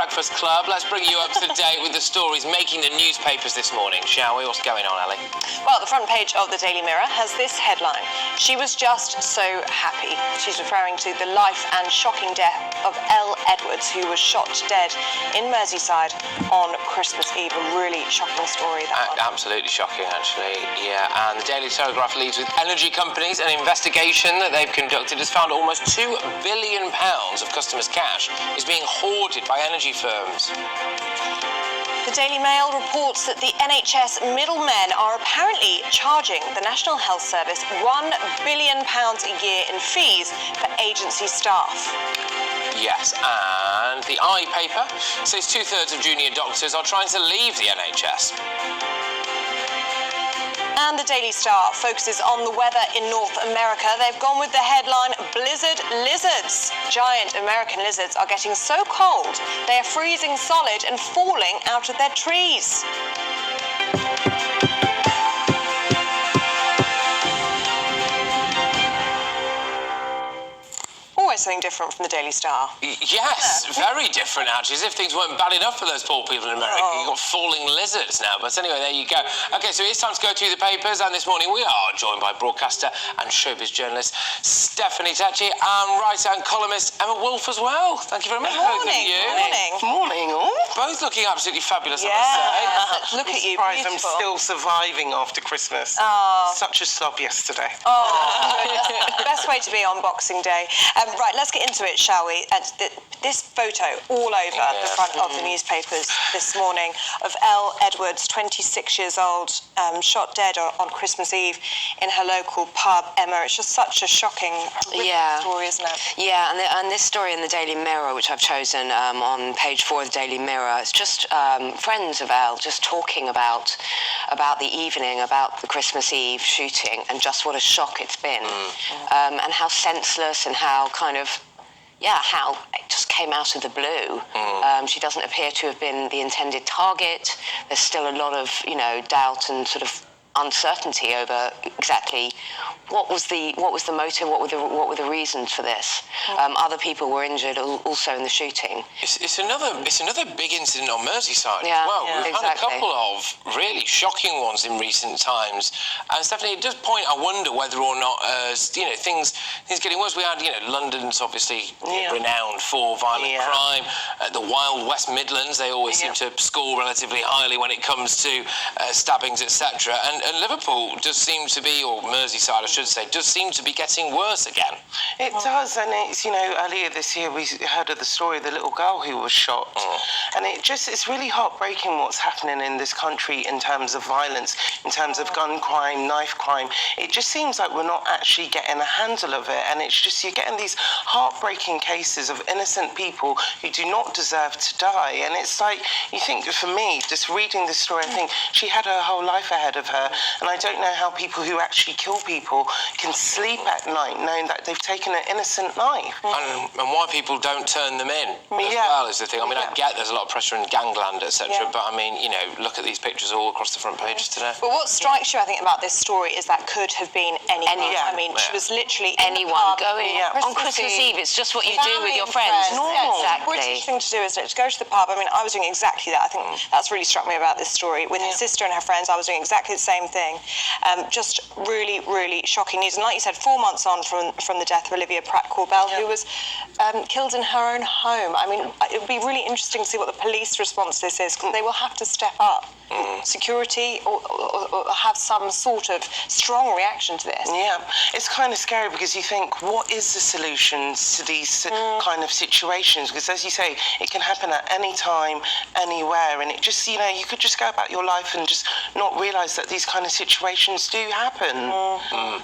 Breakfast Club. Let's bring you up to date with the stories making the newspapers this morning, shall we? What's going on, Ellie? Well, the front page of the Daily Mirror has this headline: "She was just so happy." She's referring to the life and shocking death of Elle Edwards, who was shot dead in Merseyside on Christmas Eve. A really shocking story, that one. Absolutely shocking, actually, yeah. And the Daily Telegraph leads with energy companies. An investigation that they've conducted has found almost £2 billion of customers' cash is being hoarded by energy firms. The Daily Mail reports that the NHS middlemen are apparently charging the National Health Service £1 billion a year in fees for agency staff. Yes, and the I paper says 2/3 of junior doctors are trying to leave the NHS. And the Daily Star focuses on the weather in North America. They've gone with the headline, "Blizzard Lizards." Giant American lizards are getting so cold, they are freezing solid and falling out of their trees. Always something different from the Daily Star. Yes, very different, actually, as if things weren't bad enough for those poor people in America. You've got falling lizards now. But anyway, there you go. OK, so it's time to go through the papers, and this morning we are joined by broadcaster and showbiz journalist Stephanie Tecci and writer and columnist Emma Wolfe as well. Thank you very much. Morning. Morning, all. Both looking absolutely fabulous, I must say. Look at you, Surprised beautiful. I'm still surviving after Christmas. Such a slob yesterday. Best way to be on Boxing Day. Right, let's get into it, shall we? This photo all over the front of the newspapers this morning of Elle Edwards, 26 years old, shot dead on Christmas Eve in her local pub. Emma, it's just such a shocking, horrific story, isn't it? Yeah, and this story in the Daily Mirror, which I've chosen on page 4 of the Daily Mirror, it's just friends of Elle just talking about the evening, about the Christmas Eve shooting, and just what a shock it's been, and how senseless and how kind of, how it just came out of the blue. She doesn't appear to have been the intended target. There's still a lot of, doubt and sort of uncertainty over exactly what was the motive, what were the reasons for this. Other people were injured also in the shooting. It's another big incident on Merseyside as well. We've had a couple of really shocking ones in recent times. And Stephanie, it does point, I wonder whether or not, things getting worse. We had, London's obviously renowned for violent crime. The Wild West Midlands, they always seem to score relatively highly when it comes to stabbings, etc. And Liverpool does seem to be, or Merseyside, I should say, does seem to be getting worse again. It does, and it's, earlier this year we heard of the story of the little girl who was shot. And it's really heartbreaking what's happening in this country in terms of violence, in terms of gun crime, knife crime. It just seems like we're not actually getting a handle of it, and it's just, you're getting these heartbreaking cases of innocent people who do not deserve to die. And it's like, you think, for me, just reading this story, I think she had her whole life ahead of her. And I don't know how people who actually kill people can sleep at night knowing that they've taken an innocent life. And why people don't turn them in as well is the thing. I mean, I get there's a lot of pressure in gangland, etc. But I mean, look at these pictures all across the front pages today. But what strikes you, I think, about this story is that could have been anyone. I mean, she was literally anyone going on Christmas Eve. It's just what you do with your friends. Normal. Exactly. British thing to do, isn't it? To go to the pub. I mean, I was doing exactly that. I think that's really struck me about this story. With her sister and her friends, I was doing exactly the same thing. Just really, really shocking news. And like you said, 4 months on from the death of Olivia Pratt-Corbell, who was killed in her own home. I mean, it would be really interesting to see what the police response to this is, because they will have to step up security or have some sort of strong reaction to this. Yeah, it's kind of scary because you think, what is the solutions to these kind of situations? Because as you say, it can happen at any time, anywhere, and it just, you could just go about your life and just not realise that these kind of situations do happen. And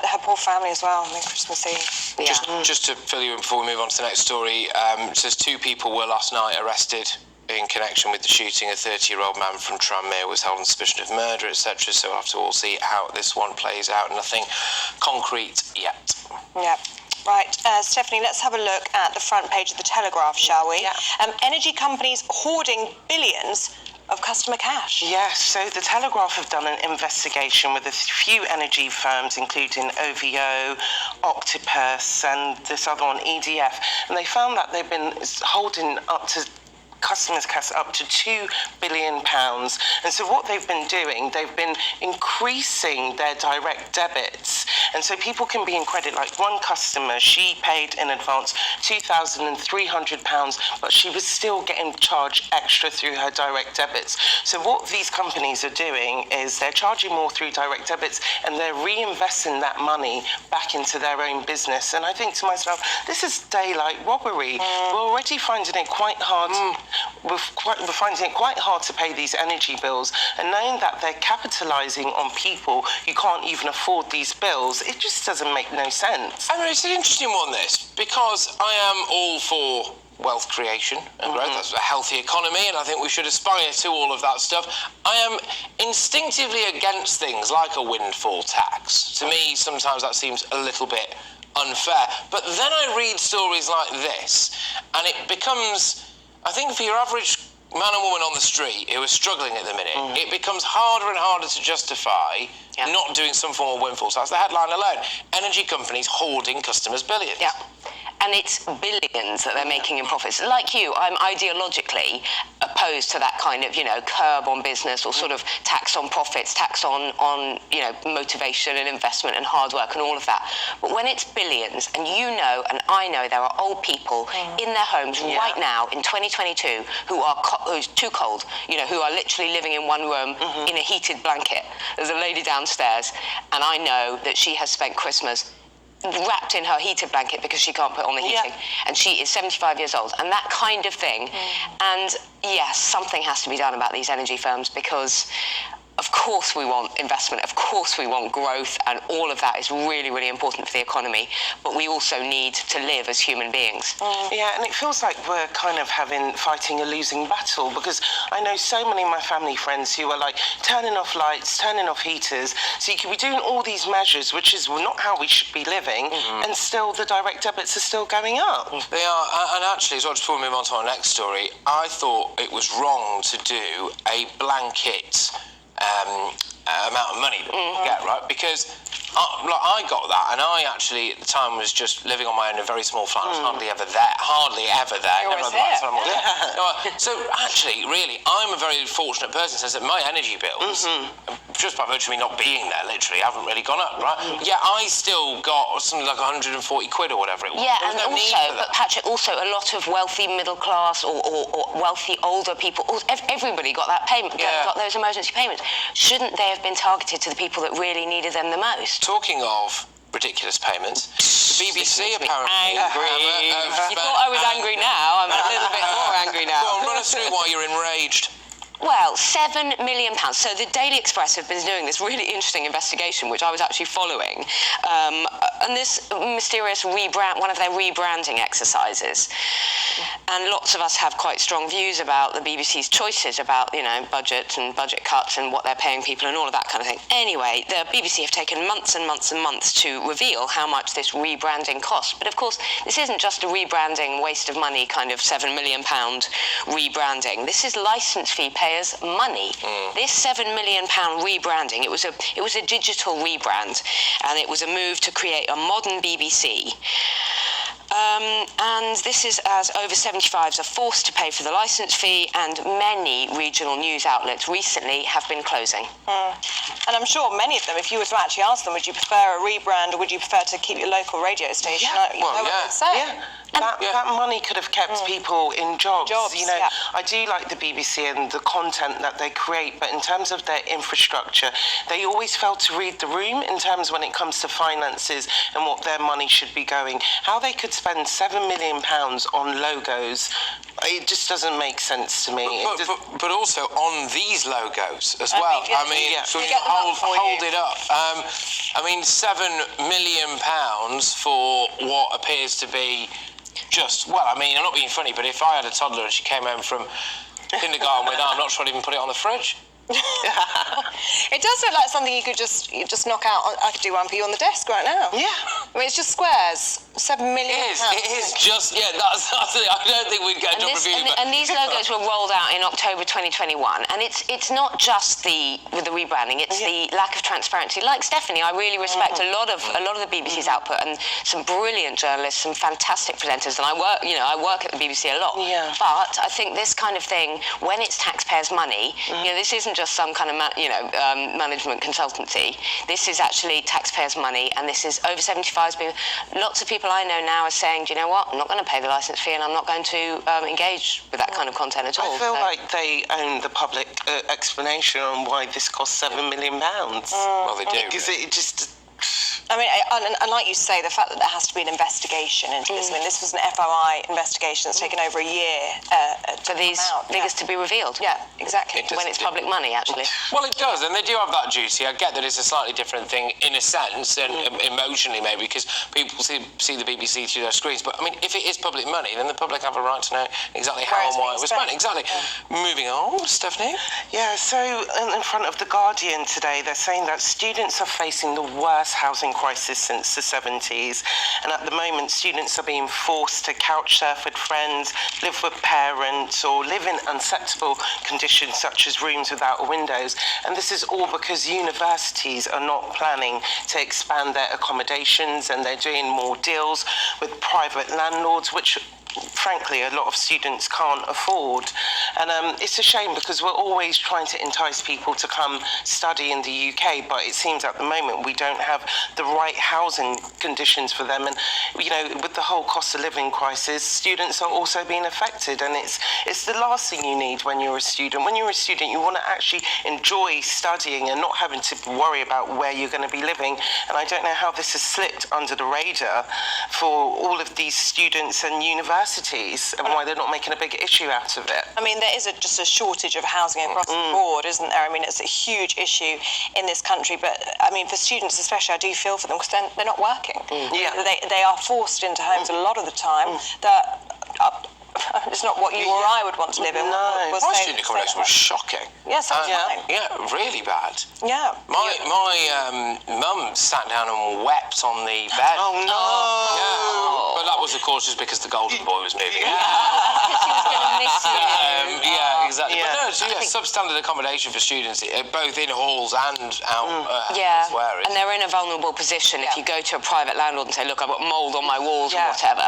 her poor family as well, on Christmas Eve. Just to fill you in before we move on to the next story, it says 2 people were last night arrested in connection with the shooting. A 30-year-old man from Tranmere was held on suspicion of murder, etc. So we'll have to all see how this one plays out. Nothing concrete yet. Yeah. Right, Stephanie, let's have a look at the front page of the Telegraph, shall we? Energy companies hoarding billions of customer cash. Yes, so the Telegraph have done an investigation with a few energy firms, including OVO, Octopus, and this other one, EDF, and they found that they've been holding up to customers cash up to £2 billion. And so what they've been doing, they've been increasing their direct debits. And so people can be in credit. Like one customer, she paid in advance £2,300, but she was still getting charged extra through her direct debits. So what these companies are doing is they're charging more through direct debits, and they're reinvesting that money back into their own business. And I think to myself, this is daylight robbery. We're already finding it quite hard. We're finding it quite hard to pay these energy bills, and knowing that they're capitalising on people who can't even afford these bills, it just doesn't make no sense. I mean, it's an interesting one, this, because I am all for wealth creation and growth. That's a healthy economy, and I think we should aspire to all of that stuff. I am instinctively against things like a windfall tax. To me, sometimes that seems a little bit unfair. But then I read stories like this, and it becomes, I think for your average man and woman on the street who are struggling at the minute, it becomes harder and harder to justify not doing some form of windfall tax. The headline alone, energy companies hoarding customers' billions. Yeah. And it's billions that they're making in profits. Like you, I'm ideologically opposed to that kind of, curb on business or sort of tax on profits, tax on motivation and investment and hard work and all of that. But when it's billions, and and I know there are old people in their homes right now in 2022 who's too cold, who are literally living in one room in a heated blanket. There's a lady downstairs, and I know that she has spent Christmas wrapped in her heated blanket because she can't put on the heating, and she is 75 years old, and that kind of thing. And yes, something has to be done about these energy firms, because of course we want investment, of course we want growth, and all of that is really, really important for the economy, but we also need to live as human beings. Yeah, and it feels like we're kind of fighting a losing battle, because I know so many of my family friends who are like turning off lights, turning off heaters, so you could be doing all these measures, which is not how we should be living, and still the direct debits are still going up. They are, and actually, as well, just before we move on to our next story, I thought it was wrong to do a blanket amount of money that we get, right? Because I got that, and I actually at the time was just living on my own in a very small flat. I was hardly ever there. Never there. So actually, really, I'm a very fortunate person in the sense that my energy bills, just by virtue of me not being there, literally, haven't really gone up, right? Yeah, I still got something like 140 quid or whatever it was. Yeah, and but Patrick, also a lot of wealthy middle class or wealthy older people, everybody got that payment, got those emergency payments. Shouldn't they have been targeted to the people that really needed them the most? Talking of ridiculous payments, the BBC apparently... Angry. You thought I was angry now. I'm a little bit more angry now. Go on, run us through why you're enraged. Well, £7 million. So the Daily Express have been doing this really interesting investigation, which I was actually following, and this mysterious one of their rebranding exercises. And lots of us have quite strong views about the BBC's choices about, budget and budget cuts and what they're paying people and all of that kind of thing. Anyway, the BBC have taken months and months and months to reveal how much this rebranding costs. But of course, this isn't just a rebranding, waste of money kind of £7 million rebranding. This is licence fee payers' money. This £7 million rebranding, it was a digital rebrand, and it was a move to create a modern BBC. And this is as over 75s are forced to pay for the licence fee, and many regional news outlets recently have been closing. And I'm sure many of them, if you were to actually ask them, would you prefer a rebrand or would you prefer to keep your local radio station? That money could have kept people in jobs. I do like the BBC and the content that they create, but in terms of their infrastructure, they always fail to read the room in terms when it comes to finances and what their money should be going. How they could spend £7 million on logos, it just doesn't make sense to me. But also on these logos as well. So you hold it up. £7 million for what appears to be I'm not being funny, but if I had a toddler and she came home from kindergarten with I'm not sure I'd even put it on the fridge. It does look like something you just knock out. I could do one for you on the desk right now. Yeah. I mean, it's just squares. £7 million. It is just, that's it. I don't think we'd get a job review. And these logos were rolled out in October 2021, and it's not just the rebranding, it's the lack of transparency. Like Stephanie, I really respect a lot of the BBC's output, and some brilliant journalists, some fantastic presenters, and I work at the BBC a lot. Yeah. But I think this kind of thing, when it's taxpayers' money, this isn't just some kind of management consultancy. This is actually taxpayers' money, and this is over 75s. Lots of people I know now are saying, do you know what? I'm not going to pay the licence fee, and I'm not going to engage with that kind of content at all. I feel like they own the public explanation on why this costs £7 million. Well, they do. Because it just... I mean, and like you say, the fact that there has to be an investigation into this. I mean, this was an FOI investigation that's taken over a year for these figures to be revealed. Yeah, exactly. When it's public money, actually. Well, it does, and they do have that duty. I get that it's a slightly different thing in a sense, and emotionally maybe, because people see the BBC through their screens. But I mean, if it is public money, then the public have a right to know exactly how and why it was spent. Exactly. Moving on, Stephanie. Yeah. So in front of the Guardian today, they're saying that students are facing the worst housing crisis since the 70s, and at the moment students are being forced to couch surf with friends, live with parents, or live in unacceptable conditions such as rooms without windows. And this is all because universities are not planning to expand their accommodations, and they're doing more deals with private landlords, which frankly a lot of students can't afford. And it's a shame, because we're always trying to entice people to come study in the UK, but it seems at the moment we don't have the right housing conditions for them. And with the whole cost of living crisis, students are also being affected, and it's the last thing you need when you're a student. When you're a student, you want to actually enjoy studying and not having to worry about where you're going to be living. And I don't know how this has slipped under the radar for all of these students and universities, and why they're not making a big issue out of it. I mean, there is just a shortage of housing across the board, isn't there? I mean, it's a huge issue in this country, but I mean, for students especially, I do feel for them, because they're not working. Yeah. They are forced into homes a lot of the time that it's not what you or I would want to live in. No. My student accommodation was shocking. Yes, yeah, really bad. Yeah. My mum sat down and wept on the bed. Oh no! Yeah. But that was, of course, just because the golden boy was moving. Yeah, exactly. Yeah. But no, so substandard accommodation for students, both in halls and out elsewhere. And they're in a vulnerable position. If you go to a private landlord and say, look, I've got mould on my walls or whatever,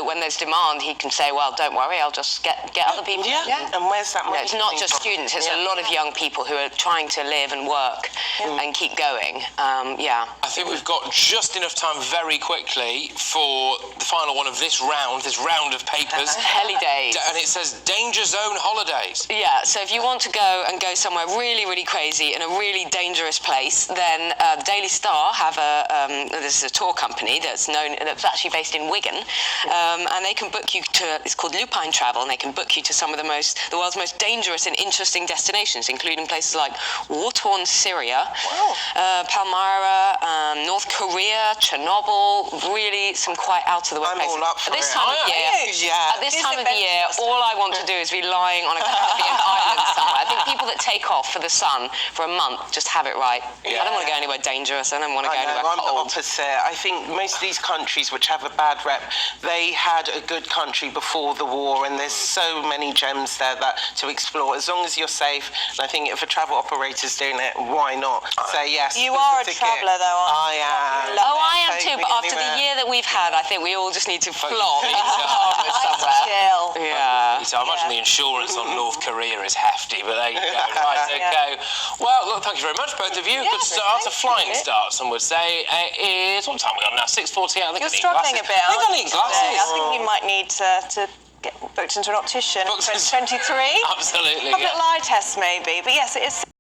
when there's demand, he can say, well, don't worry, I'll just get other people. Yeah. And where's that money? It's not just students, it's a lot of young people who are trying to live and work and keep going. I think we've got just enough time very quickly for the final one of this round of papers. Heli days. And it says Danger Zone Holidays. Yeah, so if you want to go somewhere really, really crazy in a really dangerous place, then the Daily Star have this is a tour company that's actually based in Wigan, and they can book you to, it's called Lupine Travel, and they can book you to some of the world's most dangerous and interesting destinations, including places like war-torn Syria, Palmyra, North Korea, Chernobyl, really some quite out-of-the-way places. I'm all up for At this it. time of year, Yeah. at this time of the year, all I want to do is be lying on a Caribbean island somewhere. I think people that take off for the sun for a month just have it right. I don't want to go anywhere dangerous. I don't want to go anywhere cold. I'm the opposite. I think most of these countries which have a bad rep, they had a good country before the war, and there's so many gems there to explore. As long as you're safe, and I think if a travel operator's doing it, why not say yes? You are a traveller, though, aren't you? I am. I am too, but after the year that we've had, I think we all just need to flop somewhere. Chill. Yeah. So I imagine the insurance on North Korea is hefty, but there you go. Right, okay. Well, look, thank you very much, both of you. Good start, a flying start, some would say. It is, what time are we on now? 6:48. I think You're struggling a bit. I think I need glasses. I think you might need to get booked into an optician. 23. Absolutely. Public lie test, maybe. But yes, it is.